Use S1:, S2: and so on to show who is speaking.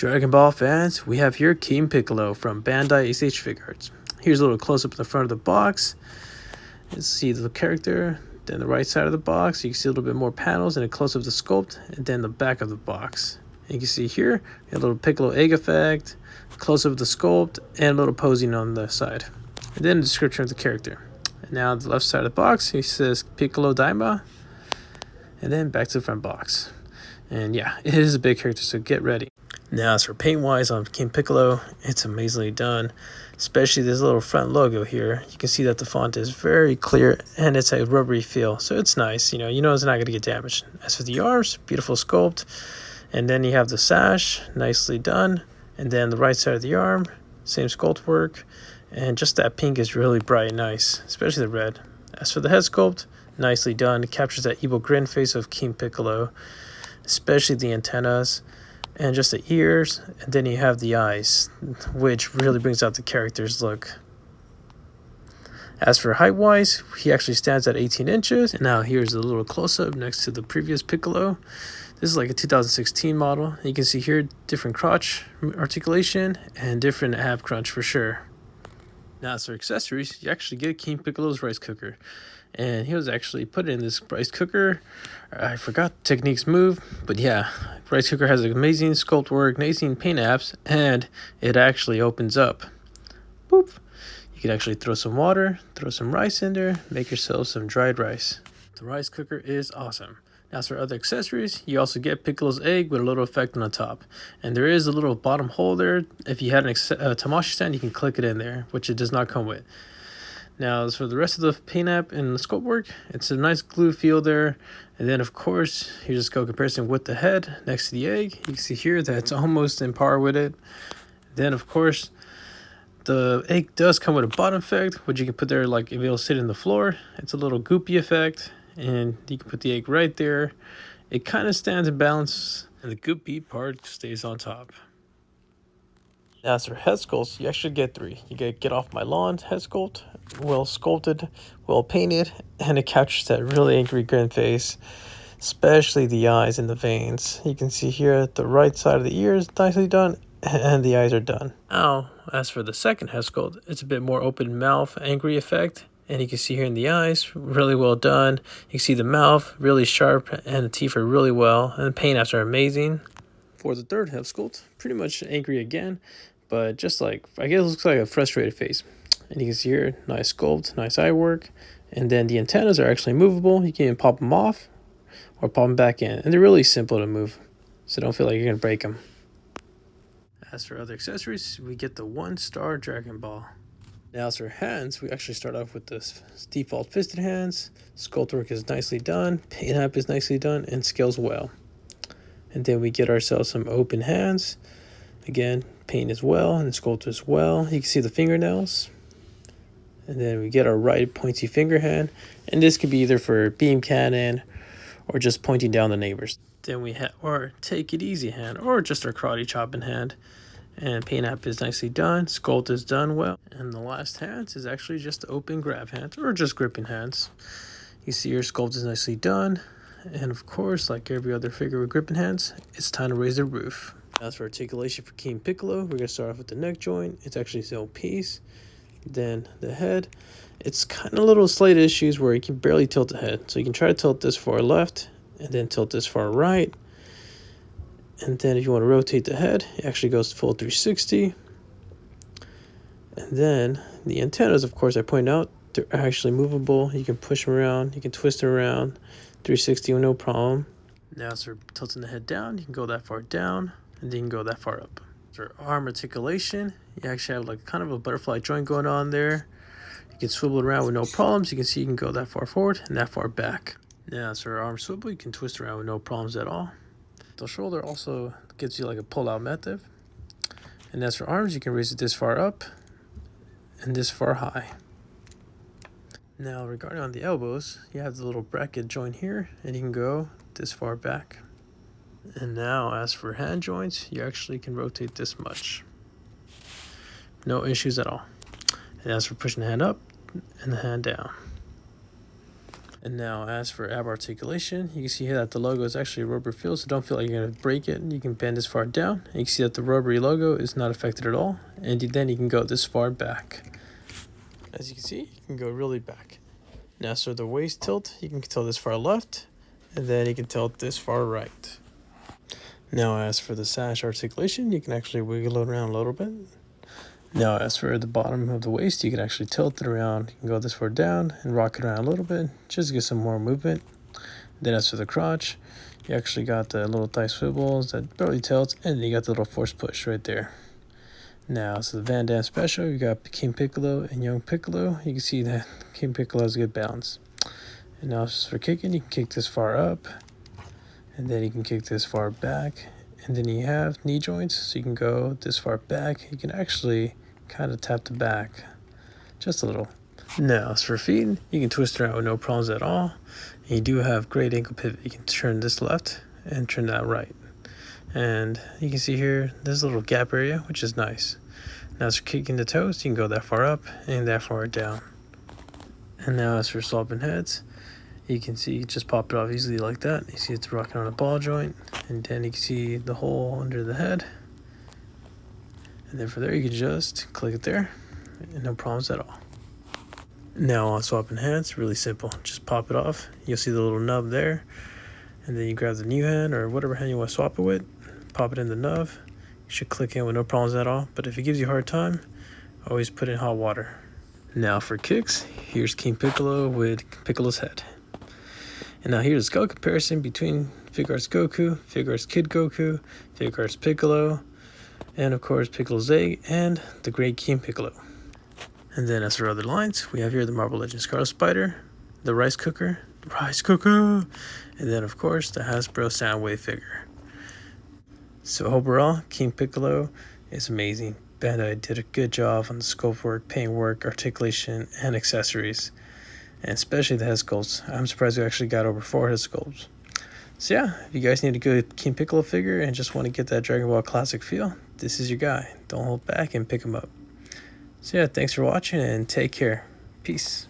S1: Dragon Ball fans, we have here King Piccolo from Bandai SHF Figuarts. Here's a little close-up in the front of the box. You see the character, then the right side of the box. You can see a little bit more panels and a close-up of the sculpt, and then the back of the box. And you can see here, we have a little Piccolo egg effect, close-up of the sculpt, and a little posing on the side. And then the description of the character. And now on the left side of the box, he says Piccolo Daimaoh, and then back to the front box. And yeah, it is a big character, so get ready. Now, as for paint-wise on King Piccolo, it's amazingly done, especially this little front logo here. You can see that the font is very clear, and it's a rubbery feel, so it's nice. You know it's not going to get damaged. As for the arms, beautiful sculpt, and then you have the sash, nicely done, and then the right side of the arm, same sculpt work, and just that pink is really bright and nice, especially the red. As for the head sculpt, nicely done. It captures that evil grin face of King Piccolo, especially the antennas, and just the ears, and then you have the eyes, which really brings out the character's look. As for height-wise, he actually stands at 18 inches. And now here's a little close-up next to the previous Piccolo. This is like a 2016 model. You can see here different crotch articulation and different ab crunch for sure. Now as for accessories, you actually get King Piccolo's rice cooker. And he was actually put in this rice cooker. I forgot Technique's move, but yeah, rice cooker has amazing sculpt work, amazing paint apps, and it actually opens up. Boop. You can actually throw some water, throw some rice in there, make yourself some dried rice. The rice cooker is awesome. Now, as for other accessories, you also get Piccolo's egg with a little effect on the top. And there is a little bottom hole there. If you had an Tamashii stand, you can click it in there, which it does not come with. Now, as for the rest of the paint app and the sculpt work, it's a nice glue feel there. And then, of course, you just go comparison with the head next to the egg. You can see here that it's almost in par with it. Then, of course, the egg does come with a bottom effect, which you can put there like if it'll sit in the floor. It's a little goopy effect, and you can put the egg right there. It kind of stands in balance, and the goopy part stays on top. Now, as for head sculpts, you actually get 3. You get Off My Lawn head sculpt, well sculpted, well painted, and it captures that really angry grin face, especially the eyes and the veins. You can see here the right side of the ear is nicely done, and the eyes are done. Now, as for the second head sculpt, it's a bit more open mouth, angry effect, and you can see here in the eyes, really well done. You can see the mouth, really sharp, and the teeth are really well, and the paint apps are amazing. For the third head sculpt, pretty much angry again, but just like, I guess it looks like a frustrated face. And you can see here, nice sculpt, nice eye work. And then the antennas are actually movable. You can pop them off or pop them back in. And they're really simple to move, so don't feel like you're going to break them. As for other accessories, we get the 1-star Dragon Ball. Now as for hands, we actually start off with the default fisted hands. Sculpt work is nicely done, paint app is nicely done, and scales well. And then we get ourselves some open hands. Again, paint as well and sculpt as well. You can see the fingernails. And then we get our right pointy finger hand. And this could be either for beam cannon or just pointing down the neighbors. Then we have our take it easy hand or just our karate chopping hand. And paint app is nicely done. Sculpt is done well. And the last hands is actually just open grab hands or just gripping hands. You see your sculpt is nicely done. And of course, like every other figure with gripping hands, it's time to raise the roof. As for articulation for King Piccolo, we're going to start off with the neck joint. It's actually its own piece. Then the head. It's kind of little slight issues where you can barely tilt the head. So you can try to tilt this far left and then tilt this far right. And then if you want to rotate the head, it actually goes full 360. And then the antennas, of course, I pointed out, they're actually movable. You can push them around. You can twist them around. 360 with no problem. Now, as for tilting the head down, you can go that far down. And then you can go that far up. For arm articulation, you actually have like kind of a butterfly joint going on there. You can swivel it around with no problems. You can see you can go that far forward and that far back. Now, as for arm swivel, you can twist around with no problems at all. The shoulder also gives you like a pull-out method. And as for arms, you can raise it this far up and this far high. Now, regarding on the elbows, you have the little bracket joint here, and you can go this far back. And now, as for hand joints, you actually can rotate this much. No issues at all. And as for pushing the hand up and the hand down. And now as for ab articulation, you can see here that the logo is actually a rubber feel, so don't feel like you're going to break it. You can bend this far down, and you can see that the rubbery logo is not affected at all. And then you can go this far back. As you can see, you can go really back. Now so the waist tilt, you can tilt this far left, and then you can tilt this far right. Now as for the sash articulation, you can actually wiggle it around a little bit. Now as for the bottom of the waist, you can actually tilt it around. You can go this far down and rock it around a little bit, just to get some more movement. Then as for the crotch, you actually got the little thigh swivels that barely tilts, and then you got the little force push right there. Now, so the Van Damme special, you got King Piccolo and Young Piccolo. You can see that King Piccolo has a good balance. And now just for kicking, you can kick this far up, and then you can kick this far back. And then you have knee joints, so you can go this far back. You can actually kind of tap the back just a little. Now, as for feet, you can twist around with no problems at all. And you do have great ankle pivot. You can turn this left and turn that right. And you can see here, there's a little gap area, which is nice. Now, as for kicking the toes, you can go that far up and that far down. And now, as for swapping heads, you can see you just pop it off easily like that. You see it's rocking on a ball joint, and then you can see the hole under the head. And then from there, you can just click it there, and no problems at all. Now on swapping hands, really simple. Just pop it off. You'll see the little nub there, and then you grab the new hand or whatever hand you want to swap it with, pop it in the nub. You should click in with no problems at all, but if it gives you a hard time, always put in hot water. Now for kicks, here's King Piccolo with Piccolo's Head. And now here's a skull comparison between Figuarts Goku, Figuarts Kid Goku, Figuarts Piccolo, and of course Piccolo's Egg, and the Great King Piccolo. And then as for other lines, we have here the Marvel Legends Scarlet Spider, the Rice Cooker, and then of course the Hasbro Soundwave figure. So overall, King Piccolo is amazing. Bandai did a good job on the sculpt work, paint work, articulation, and accessories. And especially the head sculpts. I'm surprised we actually got over 4 head sculpts. So yeah, if you guys need a good King Piccolo figure and just want to get that Dragon Ball classic feel, this is your guy. Don't hold back and pick him up. So yeah, thanks for watching and take care. Peace.